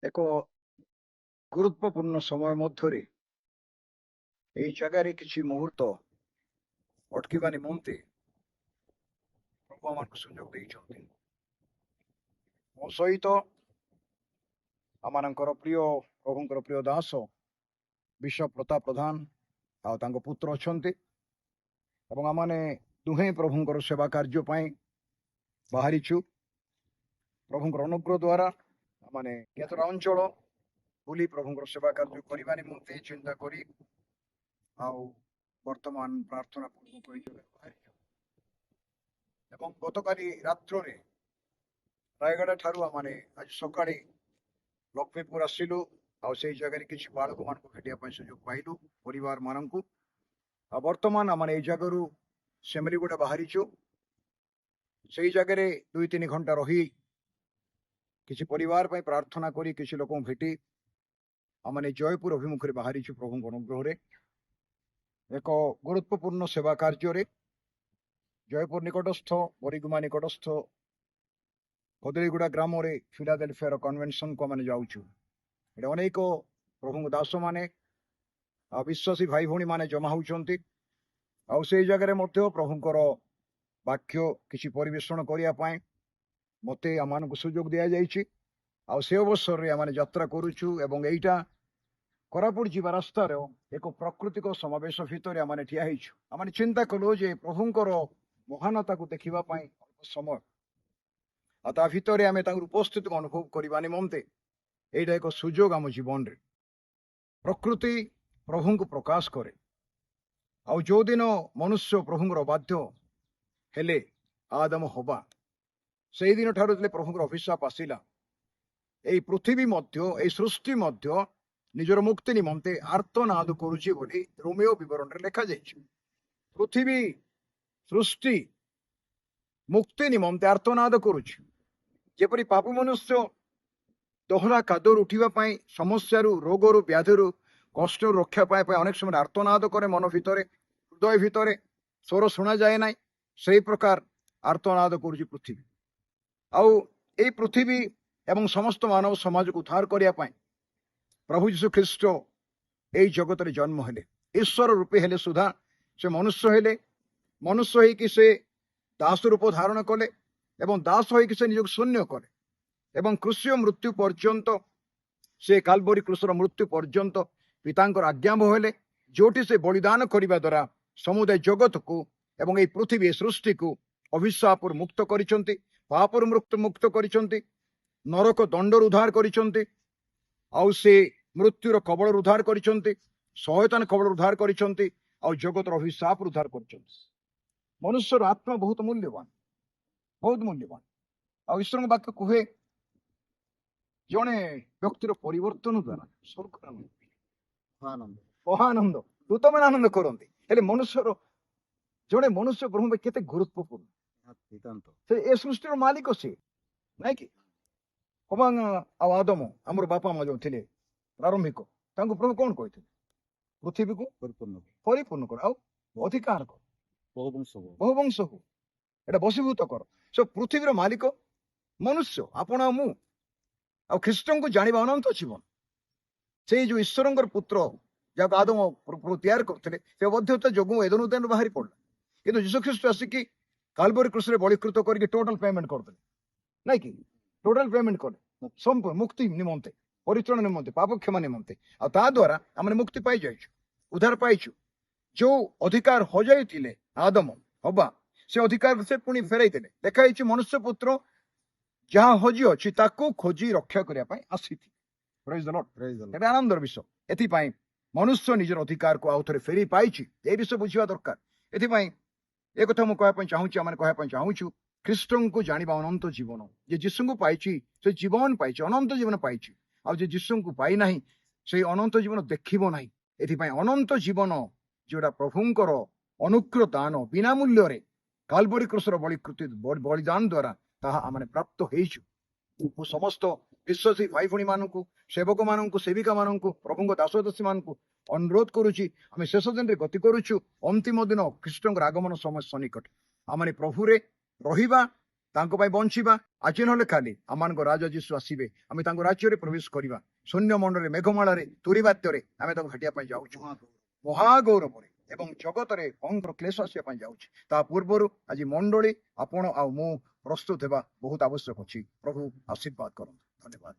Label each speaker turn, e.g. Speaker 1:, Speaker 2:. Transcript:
Speaker 1: ଏକ ଗୁରୁତ୍ୱପୂର୍ଣ୍ଣ ସମୟ ମଧ୍ୟରେ ଏହି ଜାଗାରେ କିଛି ମୁହୂର୍ତ୍ତ ଅଟକିବା ନିମନ୍ତେ ପ୍ରଭୁ ଆମକୁ ସୁଯୋଗ ଦେଇଛନ୍ତି। ମୋ ସହିତ ଆମମାନଙ୍କର ପ୍ରିୟ ପ୍ରଭୁଙ୍କର ପ୍ରିୟ ଦାସ ବିଶ୍ୱ ପ୍ରତାପ ପ୍ରଧାନ ଆଉ ତାଙ୍କ ପୁତ୍ର ଅଛନ୍ତି ଏବଂ ଆମମାନେ ଦୁହେଁ ପ୍ରଭୁଙ୍କର ସେବା କାର୍ଯ୍ୟ ପାଇଁ ବାହାରିଛୁ। ପ୍ରଭୁଙ୍କର ଅନୁଗ୍ରହ ଦ୍ୱାରା ଆମମାନେ କେତେଟା ଅଞ୍ଚଳ ବୁଲି ପ୍ରଭୁଙ୍କର ସେବା କାର୍ଯ୍ୟ କରିବା ନିମନ୍ତେ ଚିନ୍ତା କରି ଆଉ ବର୍ତ୍ତମାନ ପ୍ରାର୍ଥନା ପୂର୍ବକ ଏହି ଜାଗାରେ ବାହାରିଛୁ। ଏବଂ ଗତକାଲି ରାତ୍ରରେ ରାୟଗଡ଼ା ଠାରୁ ଆମମାନେ ଆଜି ସକାଳେ ଲକ୍ଷ୍ମୀପୁର ଆସିଲୁ ଆଉ ସେଇ ଜାଗାରେ କିଛି ବାଳକମାନଙ୍କୁ ଭେଟିବା ପାଇଁ ସୁଯୋଗ ପାଇଲୁ ପରିବାର ମାନଙ୍କୁ। ଆଉ ବର୍ତ୍ତମାନ ଆମମାନେ ଏଇ ଜାଗାରୁ ସେମରିଗୁଡ଼ା ବାହାରିଛୁ। ସେଇ ଜାଗାରେ 2-3 ଘଣ୍ଟା ରହି କିଛି ପରିବାର ପାଇଁ ପ୍ରାର୍ଥନା କରି କିଛି ଲୋକଙ୍କୁ ଭେଟି ଆମମାନେ ଜୟପୁର ଅଭିମୁଖରେ ବାହାରିଛୁ। ପ୍ରଭୁଙ୍କ ଅନୁଗ୍ରହରେ ଏକ ଗୁରୁତ୍ୱପୂର୍ଣ୍ଣ ସେବା କାର୍ଯ୍ୟରେ ଜୟପୁର ନିକଟସ୍ଥ ବରିଗୁମା ନିକଟସ୍ଥ କଦଳୀଗୁଡ଼ା ଗ୍ରାମରେ ଫିଲାଡେଲଫିଆର କନଭେନସନକୁ ଆମେ ଯାଉଛୁ। ଏଠି ଅନେକ ପ୍ରଭୁଙ୍କ ଦାସ ମାନେ ଆଉ ବିଶ୍ୱାସୀ ଭାଇ ଭଉଣୀ ମାନେ ଜମା ହଉଛନ୍ତି। ଆଉ ସେଇ ଜାଗାରେ ମଧ୍ୟ ପ୍ରଭୁଙ୍କର ବାକ୍ୟ କିଛି ପରିବେଷଣ କରିବା ପାଇଁ ମତେ ଆମମାନଙ୍କୁ ସୁଯୋଗ ଦିଆଯାଇଛି। ଆଉ ସେ ଅବସରରେ ଆମେ ଯାତ୍ରା କରୁଛୁ ଏବଂ ଏଇଟା କୋରାପୁଟ ଯିବା ରାସ୍ତାର ଏକ ପ୍ରାକୃତିକ ସମାବେଶ ଭିତରେ ଆମେ ଠିଆ ହେଇଛୁ। ଆମେ ଚିନ୍ତା କଲୁ ଯେ ପ୍ରଭୁଙ୍କର ମହାନତାକୁ ଦେଖିବା ପାଇଁ ସମୟ ଆଉ ତା ଭିତରେ ଆମେ ତାଙ୍କର ଉପସ୍ଥିତିକୁ ଅନୁଭବ କରିବା ନିମନ୍ତେ ଏଇଟା ଏକ ସୁଯୋଗ ଆମ ଜୀବନରେ। ପ୍ରକୃତି ପ୍ରଭୁଙ୍କୁ ପ୍ରକାଶ କରେ। ଆଉ ଯୋଉଦିନ ମନୁଷ୍ୟ ପ୍ରଭୁଙ୍କର ବାଧ୍ୟ ହେଲେ ଆଦମ ହବା ସେଇଦିନ ଠାରୁ ଯେତେବେଳେ ପ୍ରଭୁଙ୍କର ଅଭିଶାପ ଆସିଲା, ଏଇ ପୃଥିବୀ ମଧ୍ୟ ଏଇ ସୃଷ୍ଟି ମଧ୍ୟ ନିଜର ମୁକ୍ତି ନିମନ୍ତେ ଆର୍ତ୍ତନାଦ କରୁଛି ବୋଲି ରୋମିଓ ବିବରଣରେ ଲେଖାଯାଇଛି। ପୃଥିବୀ ସୃଷ୍ଟି ମୁକ୍ତି ନିମନ୍ତେ ଆର୍ତ୍ତନାଦ କରୁଛି। ଯେପରି ପାପ ମନୁଷ୍ୟ ଦହଲା କାଦରୁ ଉଠିବା ପାଇଁ, ସମସ୍ୟାରୁ, ରୋଗରୁ, ବ୍ୟାଧିରୁ, କଷ୍ଟରୁ ରକ୍ଷା ପାଇବା ପାଇଁ ଅନେକ ସମୟରେ ଆର୍ତ୍ତନାଦ କରେ, ମନ ଭିତରେ, ହୃଦୟ ଭିତରେ ସ୍ୱର ଶୁଣାଯାଏ ନାହିଁ, ସେଇ ପ୍ରକାର ଆର୍ତ୍ତନାଦ କରୁଛି ପୃଥିବୀ। ଆଉ ଏଇ ପୃଥିବୀ ଏବଂ ସମସ୍ତ ମାନବ ସମାଜକୁ ଉଦ୍ଧାର କରିବା ପାଇଁ ପ୍ରଭୁ ଯୀଶୁ ଖ୍ରୀଷ୍ଟ ଏଇ ଜଗତରେ ଜନ୍ମ ହେଲେ। ଈଶ୍ୱର ରୂପେ ହେଲେ ସୁଦ୍ଧା ସେ ମନୁଷ୍ୟ ହେଲେ। ମନୁଷ୍ୟ ହେଇକି ସେ ଦାସ ରୂପ ଧାରଣ କଲେ ଏବଂ ଦାସ ହେଇକି ସେ ନିଜକୁ ଶୂନ୍ୟ କଲେ ଏବଂ କ୍ରୁଶୀୟ ମୃତ୍ୟୁ ପର୍ଯ୍ୟନ୍ତ, ସେ କାଲବରୀ କ୍ରୁଶର ମୃତ୍ୟୁ ପର୍ଯ୍ୟନ୍ତ ପିତାଙ୍କର ଆଜ୍ଞାବହ ହେଲେ, ଯୋଉଠି ସେ ବଳିଦାନ କରିବା ଦ୍ୱାରା ସମୁଦାୟ ଜଗତକୁ ଏବଂ ଏଇ ପୃଥିବୀ ସୃଷ୍ଟିକୁ ଅଭିଶାପରୁ ମୁକ୍ତ କରିଛନ୍ତି, ପାପରୁ ମୁକ୍ତ କରିଛନ୍ତି, ନରକ ଦଣ୍ଡରୁ ଉଦ୍ଧାର କରିଛନ୍ତି, ଆଉ ସେ ମୃତ୍ୟୁର କବଳରୁ ଉଦ୍ଧାର କରିଛନ୍ତି, ଶୟତାନ କବଳରୁ ଉଦ୍ଧାର କରିଛନ୍ତି, ଆଉ ଜଗତର ଅଭିଶାପରୁ ଉଦ୍ଧାର କରିଛନ୍ତି। ମନୁଷ୍ୟର ଆତ୍ମା ବହୁତ ମୂଲ୍ୟବାନ, ବହୁତ ମୂଲ୍ୟବାନ। ଆଉ ଈଶ୍ୱରଙ୍କ ବାକ୍ୟ କୁହେ ଜଣେ ବ୍ୟକ୍ତିର ପରିବର୍ତ୍ତନ ଦ୍ୱାରା ସ୍ୱର୍ଗର ମହାନନ୍ଦ ଦୂତମାନେ ଆନନ୍ଦ କରନ୍ତି। ହେଲେ ମନୁଷ୍ୟର ଜଣେ ମନୁଷ୍ୟ ପ୍ରଭୁ ପାଇଁ କେତେ ଗୁରୁତ୍ୱପୂର୍ଣ୍ଣ। ସେ ଏ ସୃଷ୍ଟିର ମାଲିକ ସିଏ, ନାଇଁ କି? ହବା ଆଉ ଆଦମ ଆମର ବାପା ମା ଯୋଉ ଥିଲେ ପ୍ରାରମ୍ଭିକ, ତାଙ୍କୁ ପ୍ରଭୁ କଣ କହିଥିଲେ? ପୃଥିବୀକୁ ପରିପୂର୍ଣ୍ଣ କର ଆଉ ଅଧିକାର କର, ବହୁବଂଶ ହଉ, ଏଟା ବଶୀଭୂତ କର। ସେ ପୃଥିବୀର ମାଲିକ ମନୁଷ୍ୟ, ଆପଣ ଆଉ ମୁଁ। ଆଉ ଖ୍ରୀଷ୍ଟଙ୍କୁ ଜାଣିବା ଅନନ୍ତ ଜୀବନ। ସେଇ ଯୋଉ ଈଶ୍ୱରଙ୍କର ପୁତ୍ର ଯାହାକୁ ଆଦମ ତିଆରି କରୁଥିଲେ, ସେ ଅବଧ୍ୟତା ଯୋଗୁଁ ଏଦନ ଉଦୟରୁ ବାହାରି ପଡିଲା। କିନ୍ତୁ ଯୀଶୁ ଖ୍ରୀଷ୍ଟ ଆସିକି କାଲବରୀ କ୍ରୁଶରେ ବଳିକୃତ କରିକି ଟୋଟାଲ ପେମେଣ୍ଟ କରିଦେଲେ, ନାଇଁ କି? ଟୋଟାଲ ପେମେଣ୍ଟ କଲେ ସମ୍ପୂର୍ଣ୍ଣ ମୁକ୍ତି ନିମନ୍ତେ, ପରିତ୍ରାଣ ନିମନ୍ତେ, ପାପ କ୍ଷମା ନିମନ୍ତେ। ଆଉ ତା ଦ୍ୱାରା ଆମେ ମୁକ୍ତି ପାଇଯାଇଛୁ, ଉଦ୍ଧାର ପାଇଛୁ। ଯୋଉ ଅଧିକାର ହଜାଇଥିଲେ ଆଦମ ହବା, ସେ ଅଧିକାରକୁ ସେ ପୁଣି ଫେରାଇ ଦେଲେ। ଲେଖା ହେଇଛି ମନୁଷ୍ୟ ପୁତ୍ର ଯାହା ହଜି ଅଛି ତାକୁ ଖୋଜି ରକ୍ଷା କରିବା ପାଇଁ ଆସିଥିଲେ। ଏଟା ଆନନ୍ଦର ବିଷୟ। ଏଥିପାଇଁ ମନୁଷ୍ୟ ନିଜର ଅଧିକାରକୁ ଆଉ ଥରେ ଫେରି ପାଇଛି, ଏ ବିଷୟ ବୁଝିବା ଦରକାର। ଏଥିପାଇଁ ଏ କଥା ମୁଁ କହିବା ପାଇଁ ଚାହୁଁଛି, ଆମେ କହିବା ପାଇଁ ଚାହୁଁଛୁ, ଖ୍ରୀଷ୍ଟଙ୍କୁ ଜାଣିବା ଅନନ୍ତ ଜୀବନ। ଯେ ଯୀଶୁଙ୍କୁ ପାଇଛି ସେ ଜୀବନ ପାଇଛି, ଅନନ୍ତ ଜୀବନ ପାଇଛି। ଆଉ ଯେ ଯୀଶୁଙ୍କୁ ପାଇନାହିଁ ସେଇ ଅନନ୍ତ ଜୀବନ ଦେଖିବ ନାହିଁ। ଏଥିପାଇଁ ଅନନ୍ତ ଜୀବନ ଯୋଉଟା ପ୍ରଭୁଙ୍କର ଅନୁଗ୍ରହ ଦାନ ବିନା ମୂଲ୍ୟରେ କାଲବରୀ କ୍ରୁଶର ବଳିଦାନ ଦ୍ୱାରା ତାହା ଆମେ ପ୍ରାପ୍ତ ହେଇଛୁ। ମୁଁ ସମସ୍ତ ବିଶ୍ୱାସୀ ଭାଇ ଭଉଣୀ ମାନଙ୍କୁ, ସେବକ ମାନଙ୍କୁ, ସେବିକା ମାନଙ୍କୁ, ପ୍ରଭୁଙ୍କ ଦାସଦାସୀ ମାନଙ୍କୁ ଅନୁରୋଧ କରୁଛି, ଆମେ ଶେଷ ଦିନରେ ଗତି କରୁଛୁ। ଅନ୍ତିମ ଦିନ ଖ୍ରୀଷ୍ଟଙ୍କର ଆଗମନ ସମୟ ସନ୍ନିକଟ। ଆମେ ପ୍ରଭୁରେ ରହିବା, ତାଙ୍କ ପାଇଁ ବଞ୍ଚିବା ଆଜି ନହେଲେ କାଲି ଆମମାନଙ୍କ ରାଜା ଯୀଶୁ ଆସିବେ ଆମେ ତାଙ୍କ ରାଜ୍ୟରେ ପ୍ରବେଶ କରିବା ଶୂନ୍ୟ ମଣ୍ଡଳରେ ମେଘମାଳାରେ ତୁରିବାତ୍ୟରେ ଆମେ ତାକୁ ଭେଟିବା ପାଇଁ ଯାଉଛୁ ମହାଗୌରବରେ ଏବଂ ଜଗତରେ ଭୟଙ୍କର କ୍ଲେଶ ଆସିବା ପାଇଁ ଯାଉଛି ତା ପୂର୍ବରୁ ଆଜି ମଣ୍ଡଳୀ ଆପଣ ଆଉ ମୁଁ ପ୍ରସ୍ତୁତ ହେବା ବହୁତ ଆବଶ୍ୟକ ଅଛି ପ୍ରଭୁ ଆଶୀର୍ବାଦ କରନ୍ତୁ ଧନ୍ୟବାଦ।